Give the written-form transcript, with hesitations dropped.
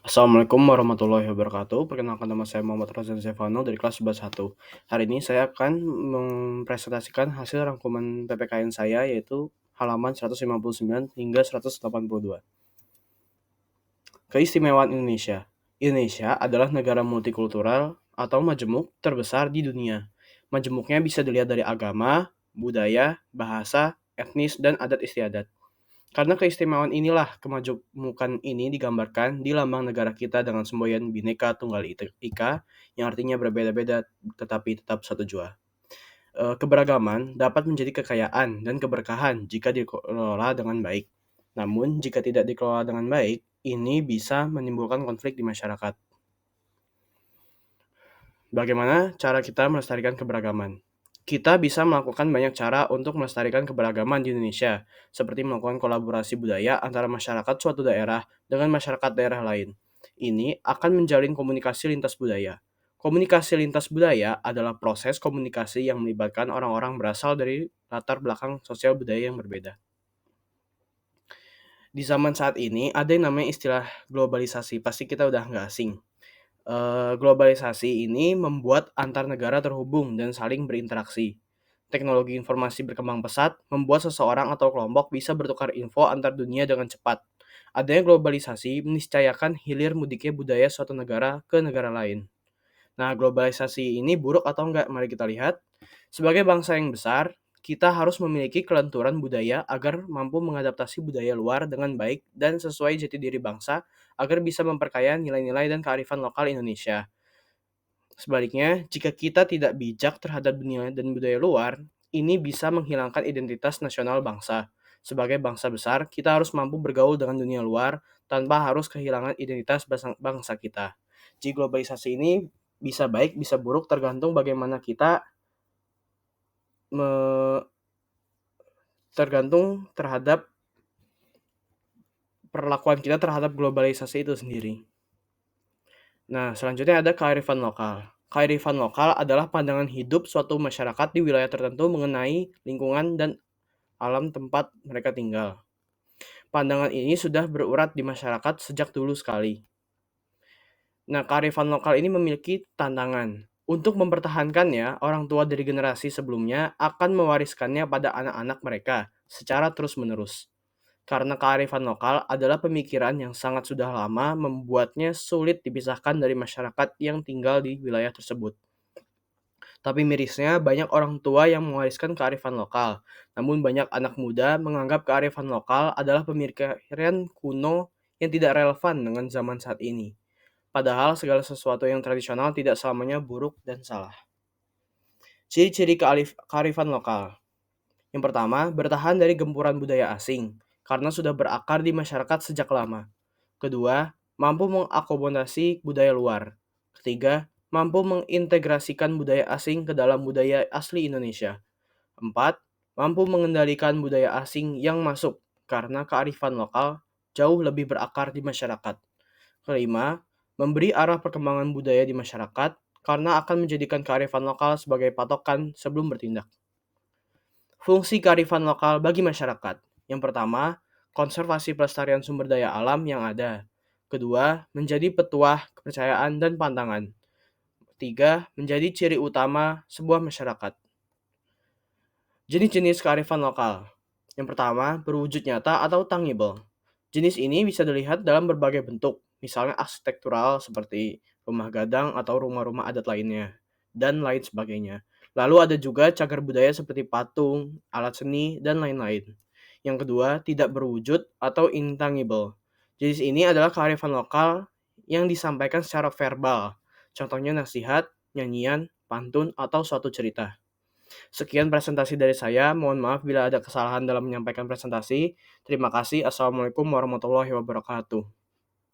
Assalamualaikum warahmatullahi wabarakatuh. Perkenalkan nama saya Muhammad Razan Zevano dari kelas 11 1. Hari ini saya akan mempresentasikan hasil rangkuman PPKN saya yaitu halaman 159 hingga 182. Keistimewaan Indonesia. Indonesia adalah negara multikultural atau majemuk terbesar di dunia. Majemuknya bisa dilihat dari agama, budaya, bahasa, etnis, dan adat istiadat. Karena keistimewaan inilah kemajemukan ini digambarkan di lambang negara kita dengan semboyan Bhinneka Tunggal Ika yang artinya berbeda-beda tetapi tetap satu jua. Keberagaman dapat menjadi kekayaan dan keberkahan jika dikelola dengan baik. Namun, jika tidak dikelola dengan baik, ini bisa menimbulkan konflik di masyarakat. Bagaimana cara kita melestarikan keberagaman? Kita bisa melakukan banyak cara untuk melestarikan keberagaman di Indonesia, seperti melakukan kolaborasi budaya antara masyarakat suatu daerah dengan masyarakat daerah lain. Ini akan menjalin komunikasi lintas budaya. Komunikasi lintas budaya adalah proses komunikasi yang melibatkan orang-orang berasal dari latar belakang sosial budaya yang berbeda. Di zaman saat ini, ada yang namanya istilah globalisasi, pasti kita udah nggak asing. Globalisasi ini membuat antar negara terhubung dan saling berinteraksi. Teknologi informasi berkembang pesat, membuat seseorang atau kelompok bisa bertukar info antar dunia dengan cepat. Adanya globalisasi meniscayakan hilir mudiknya budaya suatu negara ke negara lain. Nah, globalisasi ini buruk atau enggak? Mari kita lihat. Sebagai bangsa yang besar, kita harus memiliki kelenturan budaya agar mampu mengadaptasi budaya luar dengan baik dan sesuai jati diri bangsa agar bisa memperkaya nilai-nilai dan kearifan lokal Indonesia. Sebaliknya, jika kita tidak bijak terhadap dunia dan budaya luar, ini bisa menghilangkan identitas nasional bangsa. Sebagai bangsa besar, kita harus mampu bergaul dengan dunia luar tanpa harus kehilangan identitas bangsa kita. Jadi globalisasi ini bisa baik, bisa buruk, tergantung bagaimana kita tergantung terhadap perlakuan kita terhadap globalisasi itu sendiri. Nah, selanjutnya ada kearifan lokal. Kearifan lokal adalah pandangan hidup suatu masyarakat di wilayah tertentu mengenai lingkungan dan alam tempat mereka tinggal. Pandangan ini sudah berurat di masyarakat sejak dulu sekali. Nah, kearifan lokal ini memiliki tantangan. Untuk mempertahankannya, orang tua dari generasi sebelumnya akan mewariskannya pada anak-anak mereka secara terus-menerus. Karena kearifan lokal adalah pemikiran yang sangat sudah lama membuatnya sulit dipisahkan dari masyarakat yang tinggal di wilayah tersebut. Tapi mirisnya, banyak orang tua yang mewariskan kearifan lokal. Namun banyak anak muda menganggap kearifan lokal adalah pemikiran kuno yang tidak relevan dengan zaman saat ini. Padahal segala sesuatu yang tradisional tidak selamanya buruk dan salah. Ciri-ciri kearifan lokal. Yang pertama, bertahan dari gempuran budaya asing, karena sudah berakar di masyarakat sejak lama. Kedua, mampu mengakomodasi budaya luar. Ketiga, mampu mengintegrasikan budaya asing ke dalam budaya asli Indonesia. Empat, mampu mengendalikan budaya asing yang masuk karena kearifan lokal jauh lebih berakar di masyarakat. Kelima, memberi arah perkembangan budaya di masyarakat karena akan menjadikan kearifan lokal sebagai patokan sebelum bertindak. Fungsi kearifan lokal bagi masyarakat. Yang pertama, konservasi pelestarian sumber daya alam yang ada. Kedua, menjadi petuah kepercayaan dan pantangan. Tiga, menjadi ciri utama sebuah masyarakat. Jenis-jenis kearifan lokal. Yang pertama, berwujud nyata atau tangible. Jenis ini bisa dilihat dalam berbagai bentuk, misalnya arsitektural seperti rumah gadang atau rumah-rumah adat lainnya, dan lain sebagainya. Lalu ada juga cagar budaya seperti patung, alat seni, dan lain-lain. Yang kedua, tidak berwujud atau intangible. Jenis ini adalah kearifan lokal yang disampaikan secara verbal, contohnya nasihat, nyanyian, pantun, atau suatu cerita. Sekian presentasi dari saya. Mohon maaf bila ada kesalahan dalam menyampaikan presentasi. Terima kasih. Assalamualaikum warahmatullahi wabarakatuh.